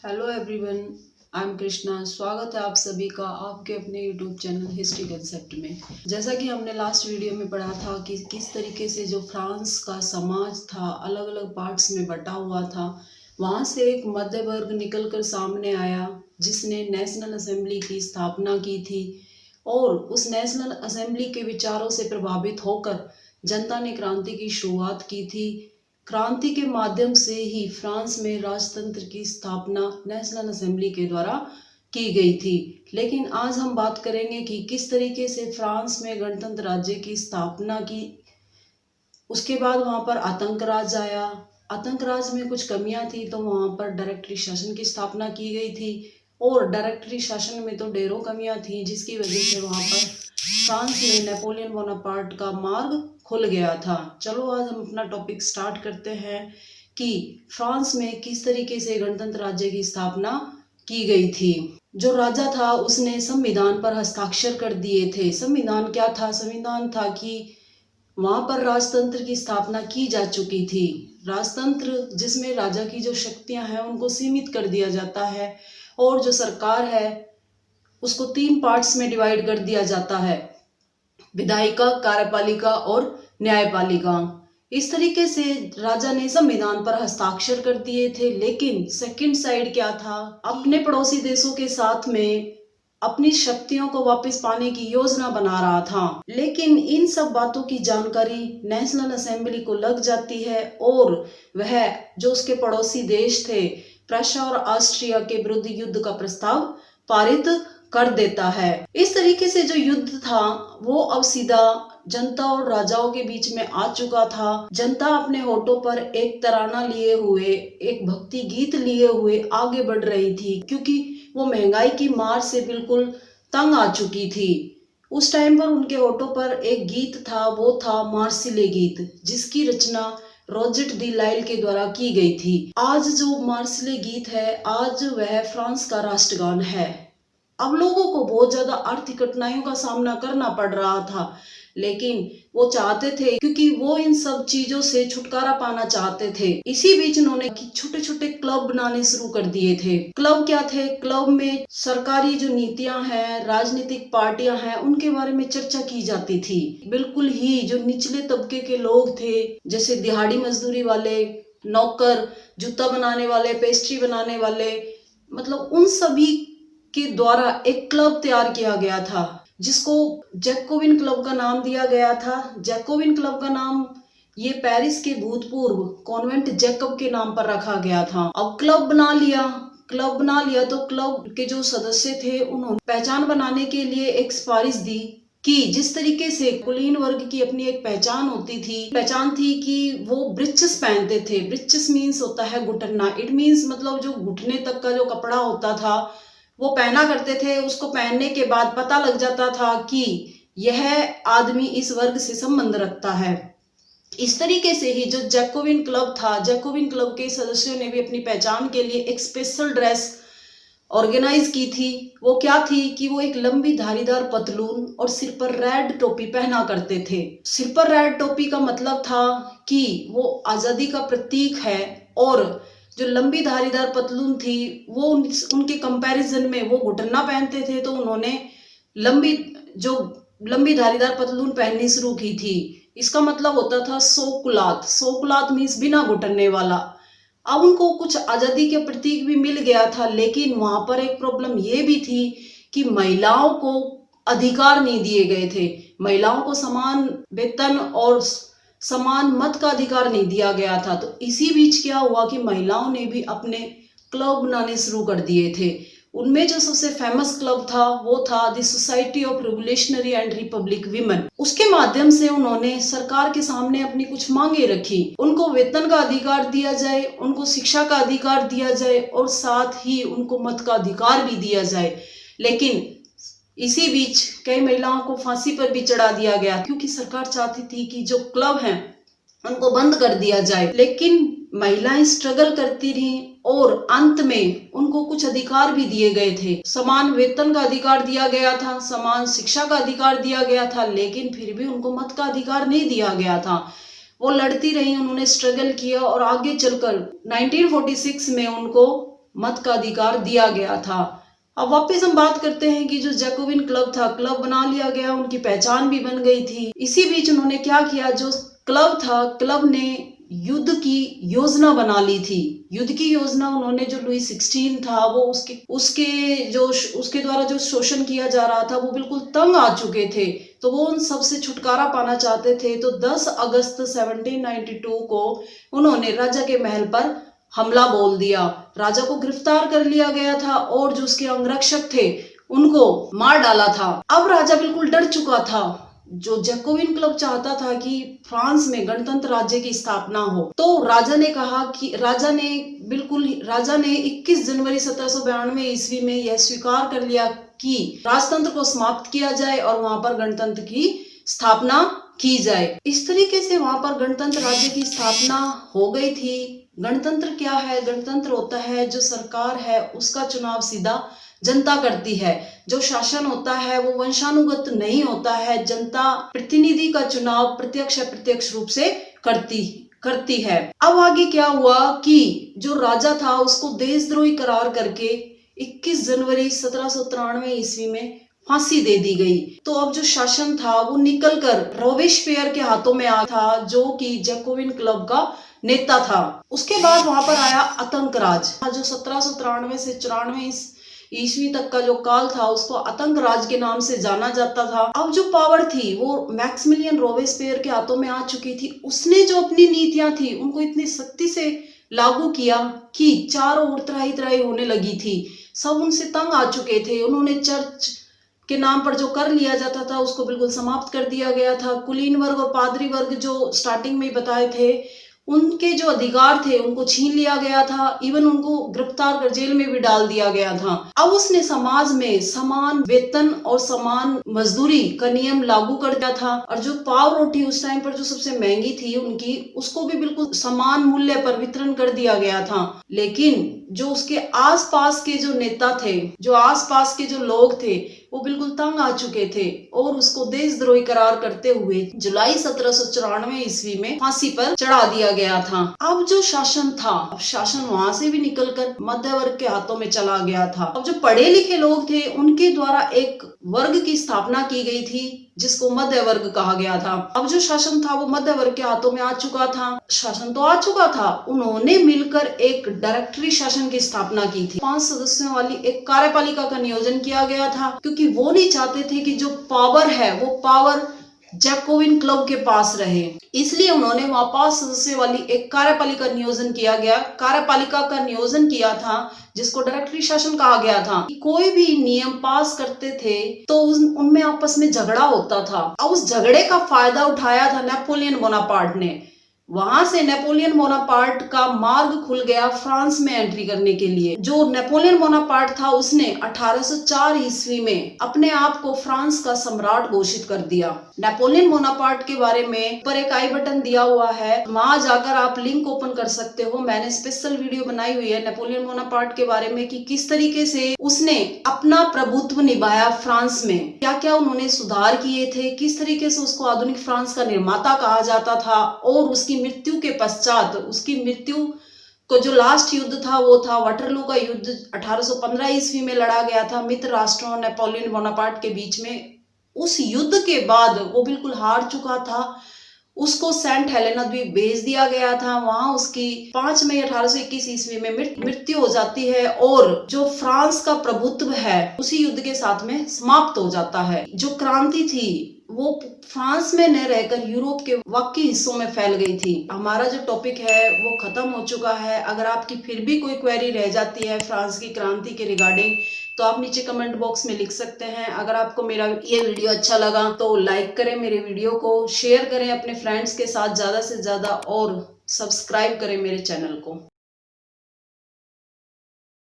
Hello everyone, I am Krishna. स्वागत है आप सभी का आपके अपने यूट्यूब चैनल हिस्ट्री कंसेप्ट में। जैसा कि हमने लास्ट वीडियो में पढ़ा था कि किस तरीके से जो फ्रांस का समाज था अलग अलग पार्ट्स में बटा हुआ था, वहाँ से एक मध्य वर्ग निकल कर सामने आया जिसने नेशनल असेंबली की स्थापना की थी और उस नेशनल असेंबली के विचारों से प्रभावित होकर जनता ने क्रांति की शुरुआत की थी। क्रांति के माध्यम से ही फ्रांस में राजतंत्र की स्थापना नेशनल असेंबली के द्वारा की गई थी। लेकिन आज हम बात करेंगे कि किस तरीके से फ्रांस में गणतंत्र राज्य की स्थापना की। उसके बाद वहां पर आतंक राज आया। आतंक राज में कुछ कमियां थी तो वहां पर डायरेक्टरी शासन की स्थापना की गई थी और डायरेक्टरी शासन में तो ढेरों कमियां थी जिसकी वजह से वहां पर फ्रांस में नेपोलियन बोनापार्ट का मार्ग खुल गया था। चलो आज हम अपना टॉपिक स्टार्ट करते हैं कि फ्रांस में किस तरीके से गणतंत्र राज्य की स्थापना की गई थी। जो राजा था उसने संविधान पर हस्ताक्षर कर दिए थे। संविधान क्या था? संविधान था कि वहां पर राजतंत्र की स्थापना की जा चुकी थी। राजतंत्र जिसमें राजा की जो शक्तियां हैं उनको सीमित कर दिया जाता है और जो सरकार है उसको 3 पार्ट्स में डिवाइड कर दिया जाता है, विधायिका, कार्यपालिका और न्यायपालिका। इस तरीके से राजा ने संविधान पर हस्ताक्षर कर दिए थे। लेकिन सेकंड साइड क्या था? अपने पड़ोसी देशों के साथ में अपनी शक्तियों को वापस पाने की योजना बना रहा था। लेकिन इन सब बातों की जानकारी नेशनल असेंबली को लग जाती है और वह जो उसके पड़ोसी देश थे प्रशा और ऑस्ट्रिया के विरुद्ध युद्ध का प्रस्ताव पारित कर देता है। इस तरीके से जो युद्ध था वो अब सीधा जनता और राजाओं के बीच में आ चुका था। जनता अपने होठों पर एक तराना लिए हुए, एक भक्ति गीत लिए हुए आगे बढ़ रही थी क्योंकि वो महंगाई की मार से बिल्कुल तंग आ चुकी थी। उस टाइम पर उनके होठों पर एक गीत था, वो था मार्सिले गीत, जिसकी रचना रोजेट दी लाइल के द्वारा की गई थी। आज जो मार्सिले गीत है, आज वह फ्रांस का राष्ट्रगान है। अब लोगों को बहुत ज्यादा आर्थिक कठिनाइयों का सामना करना पड़ रहा था, लेकिन वो चाहते थे क्योंकि वो इन सब चीजों से छुटकारा पाना चाहते थे। इसी बीच उन्होंने छोटे छोटे क्लब बनाने शुरू कर दिए थे। क्लब क्या थे? क्लब में सरकारी जो नीतियां हैं, राजनीतिक पार्टियां हैं, उनके बारे में चर्चा की जाती थी। बिल्कुल ही जो निचले तबके के लोग थे, जैसे दिहाड़ी मजदूरी वाले, नौकर, जूता बनाने वाले, पेस्ट्री बनाने वाले, मतलब उन सभी के द्वारा एक क्लब तैयार किया गया था जिसको जैकोबिन क्लब का नाम दिया गया था। जैकोबिन क्लब का नाम ये पेरिस के भूतपूर्व कॉन्वेंट जैकब के नाम पर रखा गया था। अब क्लब बना लिया तो क्लब के जो सदस्य थे उन्होंने पहचान बनाने के लिए एक सिफारिश दी कि जिस तरीके से कुलीन वर्ग की अपनी एक पहचान होती थी, पहचान थी कि वो ब्रिचेस पहनते थे। ब्रिचेस मीन्स होता है घुटना। इट मीन्स मतलब जो घुटने तक का जो कपड़ा होता था वो पहना करते थे। उसको पहनने के बाद पता लग जाता था कि यह आदमी इस वर्ग से संबंध रखता है। इस तरीके से ही जो जैकोबिन क्लब था, जैकोबिन क्लब के सदस्यों ने भी अपनी पहचान के लिए एक स्पेशल ड्रेस ऑर्गेनाइज की थी। वो क्या थी कि वो एक लंबी धारीदार पतलून और सिर पर रेड टोपी पहना करते थे। सिर पर रेड टोपी का मतलब था कि वो आजादी का प्रतीक है और जो लंबी धारीदार पतलून थी वो उनके कंपैरिजन में वो घुटना पहनते थे, तो उन्होंने लंबी धारीदार पतलून पहननी शुरू की थी। इसका मतलब होता था सोकुलात। सोकुलात मीन्स बिना घुटने वाला। अब उनको कुछ आजादी के प्रतीक भी मिल गया था, लेकिन वहां पर एक प्रॉब्लम ये भी थी कि महिलाओं को अधिकार नहीं दिए गए थे। महिलाओं को समान वेतन और समान मत का अधिकार नहीं दिया गया था। तो इसी बीच क्या हुआ कि महिलाओं ने भी अपने क्लब बनाने शुरू कर दिए थे। उनमें जो सबसे फेमस क्लब था वो था the society of revolutionary and Republic women. उसके माध्यम से उन्होंने सरकार के सामने अपनी कुछ मांगे रखी। उनको वेतन का अधिकार दिया जाए, उनको शिक्षा का अधिकार दिया जाए और साथ ही उनको मत का अधिकार भी दिया जाए। लेकिन इसी बीच कई महिलाओं को फांसी पर भी चढ़ा दिया गया क्योंकि सरकार चाहती थी कि जो क्लब हैं उनको बंद कर दिया जाए। लेकिन महिलाएं स्ट्रगल करती रहीं और अंत में उनको कुछ अधिकार भी दिए गए थे। समान वेतन का अधिकार दिया गया था, समान शिक्षा का अधिकार दिया गया था, लेकिन फिर भी उनको मत का अधिकार नहीं दिया गया था। वो लड़ती रही, उन्होंने स्ट्रगल किया और आगे चलकर 1946 में उनको मत का अधिकार दिया गया था। अब वापस हम बात करते हैं कि जो जैकोबिन क्लब था, क्लब बना लिया गया, उनकी पहचान भी बन गई थी। इसी बीच उन्होंने क्या किया, जो क्लब था, क्लब ने युद्ध की योजना बना ली थी। युद्ध की योजना उन्होंने, जो लुई 16 था, वो उसके द्वारा जो शोषण किया जा रहा था, वो बिल्कुल तंग आ चुके थे, तो वो उन सब से छुटकारा पाना चाहते थे। तो 10 अगस्त 1792 को उन्होंने राजा के महल पर हमला बोल दिया। राजा को गिरफ्तार कर लिया गया था और जो उसके अंगरक्षक थे उनको मार डाला था। अब राजा बिल्कुल डर चुका था। जो जैकोबिन क्लब चाहता था कि फ्रांस में गणतंत्र राज्य की स्थापना हो, तो राजा ने कहा कि राजा ने 21 जनवरी 1792 ईस्वी में यह स्वीकार कर लिया कि राजतंत्र को समाप्त किया जाए और वहां पर गणतंत्र की स्थापना की जाए। इस तरीके से वहां पर गणतंत्र राज्य की स्थापना हो गई थी। गणतंत्र क्या है? गणतंत्र होता है जो सरकार है उसका चुनाव सीधा जनता करती है। जो शासन होता है वो वंशानुगत नहीं होता है। जनता प्रतिनिधि का चुनाव प्रत्यक्ष अप्रत्यक्ष रूप से करती है। अब आगे क्या हुआ कि जो राजा था उसको देशद्रोही करार करके 21 जनवरी 1793 ईस्वी में फांसी दे दी गई। तो अब जो शासन था वो निकलकर रोबेस्पियर के हाथों में आ था, जो कि जैकोबिन क्लब का नेता था। उसके बाद वहां पर आया आतंक राज, जो 1793 से 94 ईस्वी तक का जो काल था उसको आतंक राज के नाम से जाना जाता था। अब जो पावर थी वो मैक्सिमिलियन रोबेस्पियर के हाथों में आ चुकी थी। उसने जो अपनी नीतियां थी उनको इतनी सख्ती से लागू किया कि चारों ओर त्राही त्राही होने लगी थी। सब उनसे तंग आ चुके थे। उन्होंने चर्च के नाम पर जो कर लिया जाता था उसको बिल्कुल समाप्त कर दिया गया था। कुलीन वर्ग और पादरी वर्ग जो स्टार्टिंग में बताए थे, उनके जो अधिकार थे उनको छीन लिया गया था। इवन उनको गिरफ्तार कर जेल में भी डाल दिया गया था। अब उसने समाज में समान वेतन और समान मजदूरी का नियम लागू कर दिया था। और जो पाव रोटी उस टाइम पर जो सबसे महंगी थी उनकी, उसको भी बिल्कुल समान मूल्य पर वितरण कर दिया गया था। लेकिन जो उसके आसपास के जो नेता थे, जो आसपास के जो लोग थे, वो बिल्कुल तंग आ चुके थे और उसको देशद्रोही करार करते हुए जुलाई 1794 ईस्वी में फांसी पर चढ़ा दिया गया था। अब जो शासन था, अब शासन वहां से भी निकलकर मध्य वर्ग के हाथों में चला गया था। अब जो पढ़े लिखे लोग थे उनके द्वारा एक वर्ग की स्थापना की गई थी जिसको मध्य वर्ग कहा गया था। अब जो शासन था वो मध्य वर्ग के हाथों में आ चुका था। शासन तो आ चुका था, उन्होंने मिलकर एक डायरेक्टरी शासन की स्थापना की थी। 5 सदस्यों वाली एक कार्यपालिका का नियोजन किया गया था, क्योंकि वो नहीं चाहते थे कि जो पावर है वो पावर जैकोबिन क्लब के पास रहे। इसलिए उन्होंने वहां 5 सदस्यों वाली एक कार्यपालिका का नियोजन किया था, जिसको डायरेक्टरी शासन कहा गया था। कोई भी नियम पास करते थे तो उनमें आपस में झगड़ा होता था। अब उस झगड़े का फायदा उठाया था नेपोलियन बोनापार्ट ने। वहां से नेपोलियन बोनापार्ट का मार्ग खुल गया फ्रांस में एंट्री करने के लिए। जो नेपोलियन बोनापार्ट था उसने 1804 ईस्वी में अपने आप को फ्रांस का सम्राट घोषित कर दिया। नेपोलियन बोनापार्ट के बारे में ऊपर एक आई बटन दिया हुआ है, वहां जाकर आप लिंक ओपन कर सकते हो। मैंने स्पेशल वीडियो बनाई हुई है नेपोलियन बोनापार्ट के बारे में कि किस तरीके से उसने अपना प्रभुत्व निभाया फ्रांस में, क्या क्या उन्होंने सुधार किए थे, किस तरीके से उसको आधुनिक फ्रांस का निर्माता कहा जाता था। और उसकी मृत्यु के पश्चात, उसकी मृत्यु को जो लास्ट युद्ध था वो था वाटरलू का युद्ध। 1815 ईस्वी में लड़ा गया था मित्र राष्ट्रों नेपोलियन बोनापार्ट के बीच में। उस युद्ध के बाद वो बिल्कुल हार चुका था, उसको सेंट हेलेना द्वीप भेज दिया गया था। वहां उसकी 5 मई 1821 ईस्वी में मृत्यु हो जाती है और जो फ्रांस का प्रभुत्व है उसी युद्ध के साथ में समाप्त हो जाता है। जो क्रांति थी वो फ्रांस में न रहकर यूरोप के बाकी हिस्सों में फैल गई थी। हमारा जो टॉपिक है वो खत्म हो चुका है। अगर आपकी फिर भी कोई क्वेरी रह जाती है फ्रांस की क्रांति के रिगार्डिंग, तो आप नीचे कमेंट बॉक्स में लिख सकते हैं। अगर आपको मेरा ये वीडियो अच्छा लगा तो लाइक करें मेरे वीडियो को, शेयर करें अपने फ्रेंड्स के साथ ज्यादा से ज्यादा और सब्सक्राइब करें मेरे चैनल को।